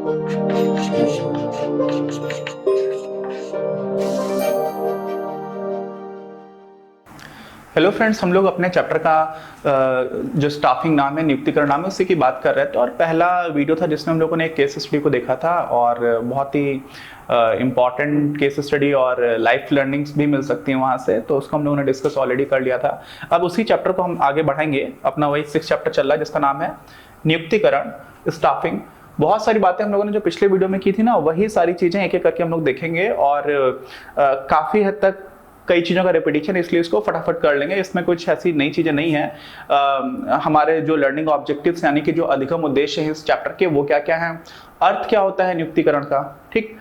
Hello friends, हम लोग अपने चैप्टर का जो स्टाफिंग नाम है, नियुक्तिकरण नाम है, उसी की बात कर रहे थे। और पहला वीडियो था जिसमें हम लोगों ने एक केस स्टडी को देखा था और बहुत ही इम्पॉर्टेंट केस स्टडी और लाइफ लर्निंग्स भी मिल सकती हैं वहाँ से, तो उसको हम लोगों ने डिस्कस ऑलरेडी कर लिया था। अब उसी चैप्टर को हम आगे बढ़ाएंगे। अपना वही 6 चैप्टर चल रहा है जिसका नाम है नियुक्तिकरण, स्टाफिंग। बहुत सारी बातें हम लोगों ने जो पिछले वीडियो में की थी ना, वही सारी चीज़ें एक एक करके हम लोग देखेंगे और काफ़ी हद तक कई चीज़ों का रिपीटिशन, इसलिए इसको फटाफट कर लेंगे। इसमें कुछ ऐसी नई चीज़ें नहीं है। हमारे जो लर्निंग ऑब्जेक्टिव्स यानी कि जो अधिगम उद्देश्य है इस चैप्टर के, वो क्या क्या हैं, अर्थ क्या होता है नियुक्तिकरण का, ठीक,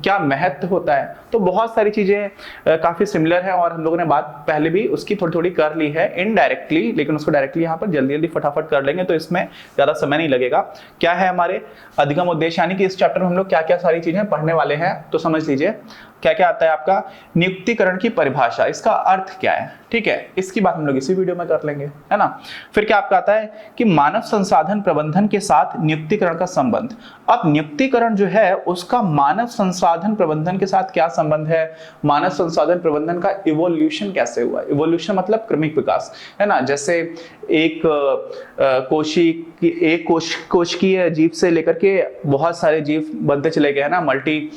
क्या महत्व होता है, तो बहुत सारी चीज़ें काफ़ी सिमिलर है और हम लोगों ने बात पहले भी उसकी थोड़ी थोड़ी कर ली है इनडायरेक्टली, लेकिन उसको डायरेक्टली यहाँ पर जल्दी जल्दी फटाफट कर लेंगे तो इसमें ज़्यादा समय नहीं लगेगा। क्या है हमारे अधिगम उद्देश्य, यानी कि इस चैप्टर में हम लोग क्या क्या सारी चीज़ें पढ़ने वाले हैं, तो समझ लीजिए क्या क्या आता है आपका नियुक्तिकरण की परिभाषा, इसका अर्थ क्या है, ठीक है, इसकी बात हम लोग इसी वीडियो में कर लेंगे, है ना। फिर क्या आपका आता है कि मानव संसाधन प्रबंधन के साथ नियुक्तिकरण का संबंध। अब नियुक्तिकरण जो है उसका मानव संसाधन प्रबंधन के साथ क्या संबंध है, मानव संसाधन प्रबंधन का इवोल्यूशन कैसे हुआ। इवोल्यूशन मतलब क्रमिक विकास, है ना। जैसे एक कोशिकीय जीव से लेकर के बहुत सारे जीव बनते चले गए, है ना, मल्टी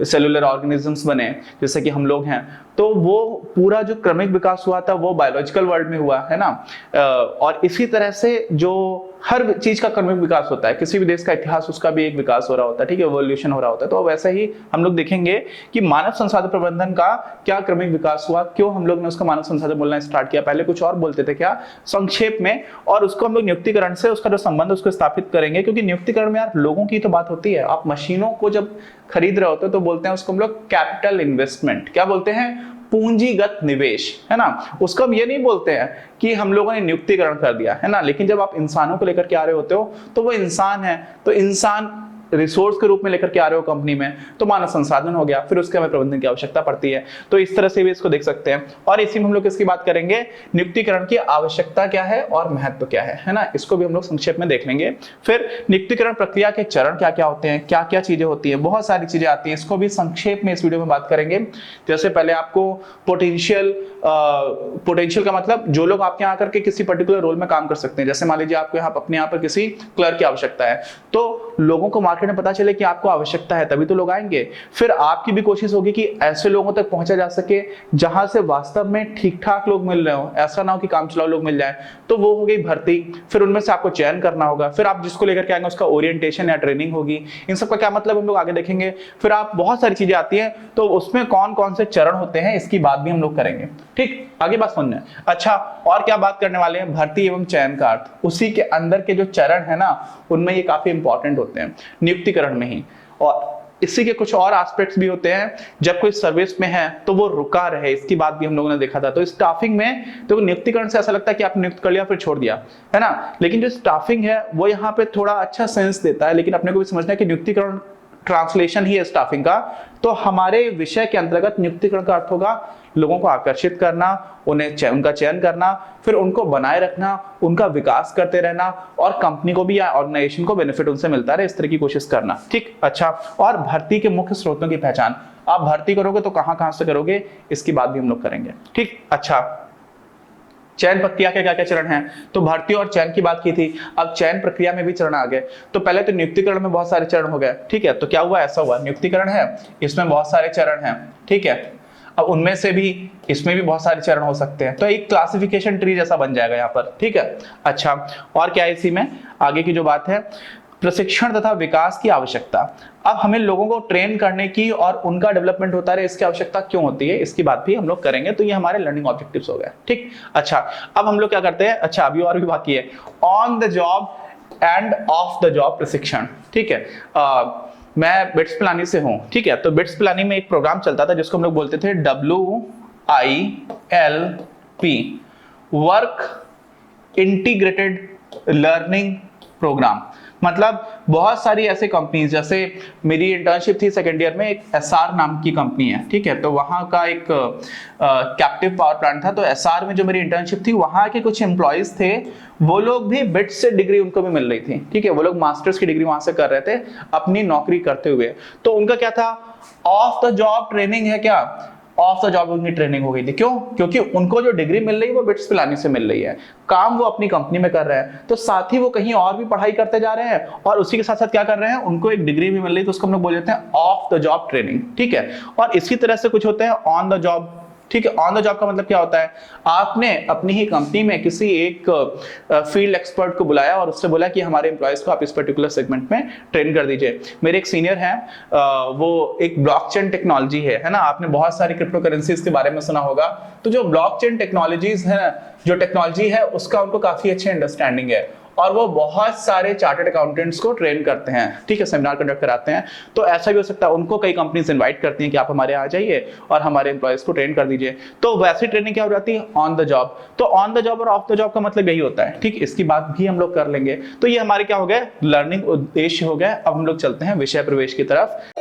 सेलुलर ऑर्गेनिजम्स बने जैसे कि हम लोग हैं, तो वो पूरा जो क्रमिक विकास हुआ था वो बायोलॉजिकल वर्ल्ड में हुआ, है ना। और इसी तरह से जो हर चीज का क्रमिक विकास होता है, किसी भी देश का इतिहास, उसका भी एक विकास हो रहा होता है, ठीक है, एवोल्यूशन हो रहा होता है। तो वैसे ही हम लोग देखेंगे कि मानव संसाधन प्रबंधन का क्या क्रमिक विकास हुआ, क्यों हम लोग ने उसका मानव संसाधन बोलना स्टार्ट किया, पहले कुछ और बोलते थे क्या, संक्षेप में, और उसको हम लोग नियुक्तिकरण से उसका जो संबंध उसको स्थापित करेंगे। क्योंकि नियुक्तिकरण में यार लोगों की तो बात होती है। आप मशीनों को जब खरीद रहे होते हो तो बोलते हैं उसको हम लोग कैपिटल इन्वेस्टमेंट, क्या बोलते हैं, पूंजीगत निवेश, है ना। उसको हम ये नहीं बोलते हैं कि हम लोगों ने नियुक्तिकरण कर दिया, है ना। लेकिन जब आप इंसानों को लेकर के आ रहे होते हो तो वो इंसान है, तो इंसान रिसोर्स के रूप में लेकर के आ रहे हो कंपनी में, तो मानव संसाधन हो गया, फिर उसके हमें प्रबंधन की आवश्यकता पड़ती है। तो इस तरह से भी इसको देख सकते हैं। और इसी में हम लोग इसकी बात करेंगे, नियुक्तिकरण की आवश्यकता क्या है और महत्व क्या है ना, इसको भी हम लोग संक्षेप में देख लेंगे। फिर नियुक्तिकरण प्रक्रिया के चरण क्या क्या होते हैं, क्या क्या चीजें होती है, बहुत सारी चीजें आती हैं, इसको भी संक्षेप में इस वीडियो में बात करेंगे। जैसे पहले आपको पोटेंशियल का मतलब जो लोग आपके यहाँ आकर के किसी पर्टिकुलर रोल में काम कर सकते हैं। जैसे मान लीजिए आपको यहाँ अपने यहाँ पर किसी क्लर्क की आवश्यकता है, तो लोगों को मार्केट में पता चले कि आपको आवश्यकता है, तभी तो लोग आएंगे। फिर आपकी भी कोशिश होगी कि ऐसे लोगों तक पहुंचा जा सके जहां से वास्तव में ठीक ठाक लोग मिल रहे हो, ऐसा ना हो कि काम चलाओ लोग मिल जाए, तो वो हो गई भर्ती। फिर उनमें से आपको चयन करना होगा, फिर आप जिसको लेकर के आएंगे उसका ओरिएंटेशन या ट्रेनिंग होगी। इन सब का क्या मतलब हम लोग आगे देखेंगे। फिर आप बहुत सारी चीजें आती हैं, तो उसमें कौन कौन से चरण होते हैं इसकी बात भी हम लोग करेंगे, ठीक, आगे बात सुनना। अच्छा, और क्या बात करने वाले हैं, भर्ती एवं चयन का अर्थ, उसी के अंदर के जो चरण है ना, उनमें ये काफी इंपॉर्टेंट होते हैं नियुक्तिकरण में ही। और इसी के कुछ और एस्पेक्ट्स भी होते हैं, जब कोई सर्विस में है तो वो रुका रहे, इसकी बात भी हम लोगों ने देखा था। तो स्टाफिंग में तो नियुक्तिकरण से ऐसा लगता है कि आपने नियुक्त कर लिया फिर छोड़ दिया, है ना, लेकिन जो स्टाफिंग है वो यहाँ पे थोड़ा अच्छा सेंस देता है। लेकिन अपने को भी समझना है कि नियुक्तिकरण ट्रांसलेशन ही है स्टाफिंग का। तो हमारे विषय के अंतर्गत नियुक्तिकरण का अर्थ होगा लोगों को आकर्षित करना, उन्हें उनका चयन करना, फिर उनको बनाए रखना, उनका विकास करते रहना, और कंपनी को भी या ऑर्गेनाइजेशन को बेनिफिट उनसे मिलता रहे, इस तरह की कोशिश करना, ठीक। अच्छा, और भर्ती के मुख्य स्रोतों की पहचान, आप भर्ती करोगे तो कहां से करोगे, इसकी बात भी हम लोग करेंगे, ठीक। अच्छा, चयन प्रक्रिया के क्या क्या चरण हैं, तो भर्ती और चयन की बात की थी, अब चयन प्रक्रिया में भी चरण आ गए। तो पहले तो नियुक्तिकरण में बहुत सारे चरण हो गए, ठीक है। तो क्या हुआ, ऐसा हुआ नियुक्तिकरण है, इसमें बहुत सारे चरण हैं, ठीक है। अब उनमें से भी इसमें भी बहुत सारे चरण हो सकते हैं, तो एक क्लासिफिकेशन ट्री जैसा बन जाएगा यहाँ पर, ठीक है। अच्छा, और क्या है इसी में आगे की जो बात है, प्रशिक्षण तथा विकास की आवश्यकता। अब हमें लोगों को ट्रेन करने की और उनका डेवलपमेंट होता रहे, इसकी आवश्यकता क्यों होती है, इसकी बात भी हम लोग करेंगे। तो ये हमारे लर्निंग ऑब्जेक्टिव्स हो गए, ठीक। अच्छा, अब हम लोग क्या करते हैं, अच्छा अभी और भी बाकी है, on the job end of the job प्रशिक्षण, ठीक है। मैं बिट्स पिलानी से हूं, ठीक है। तो बिट्स पिलानी में एक प्रोग्राम चलता था जिसको हम लोग बोलते थे WILP, work integrated learning programme. मतलब बहुत सारी ऐसे कंपनीज, जैसे मेरी इंटर्नशिप थी सेकेंड ईयर में, एक एसआर नाम की कंपनी है, ठीक है, तो वहाँ का एक कैप्टिव पावर प्लांट था। तो एसआर में जो मेरी इंटर्नशिप थी, वहाँ के कुछ एम्प्लॉयज थे, वो लोग भी बिट्स से डिग्री उनको भी मिल रही थी, ठीक है, वो लोग मास्टर्स की डिग्री वहां से कर रहे थे अपनी नौकरी करते हुए। तो उनका क्या था, ऑफ द जॉब ट्रेनिंग है, क्या ऑफ द जॉब उनकी ट्रेनिंग हो गई थी। क्यों? क्योंकि उनको जो डिग्री मिल रही है वो बिट्स पिलाने से मिल रही है, काम वो अपनी कंपनी में कर रहे हैं, तो साथ ही वो कहीं और भी पढ़ाई करते जा रहे हैं और उसी के साथ साथ क्या कर रहे हैं, उनको एक डिग्री भी मिल रही है, तो उसको हम लोग बोल देते हैं ऑफ द जॉब ट्रेनिंग, ठीक है। और इसी तरह से कुछ होते हैं ऑन द जॉब, ठीक है। ऑन द जॉब का मतलब क्या होता है, आपने अपनी ही कंपनी में किसी एक फील्ड एक्सपर्ट को बुलाया और उससे बोला कि हमारे एम्प्लॉयज को आप इस पर्टिकुलर सेगमेंट में ट्रेन कर दीजिए। मेरे एक सीनियर हैं, वो एक ब्लॉकचेन टेक्नोलॉजी है ना, आपने बहुत सारी क्रिप्टो करेंसीज के बारे में सुना होगा। तो जो ब्लॉकचेन टेक्नोलॉजीज है, जो टेक्नोलॉजी है, उसका उनको काफी अच्छी अंडरस्टैंडिंग है और वो बहुत सारे चार्टर्ड अकाउंटेंट्स को ट्रेन करते हैं, ठीक है, सेमिनार कंडक्ट कराते हैं। तो ऐसा भी हो सकता है उनको कई कंपनीज इनवाइट करती हैं कि आप हमारे यहाँ आ जाइए और हमारे एम्प्लॉयज को ट्रेन कर दीजिए। तो वैसी ट्रेनिंग क्या हो जाती है, ऑन द जॉब। तो ऑन द जॉब और ऑफ द जॉब का मतलब यही होता है, ठीक, इसकी बात भी हम लोग कर लेंगे। तो ये हमारे क्या हो गया, लर्निंग उद्देश्य हो गया। अब हम लोग चलते हैं विषय प्रवेश की तरफ।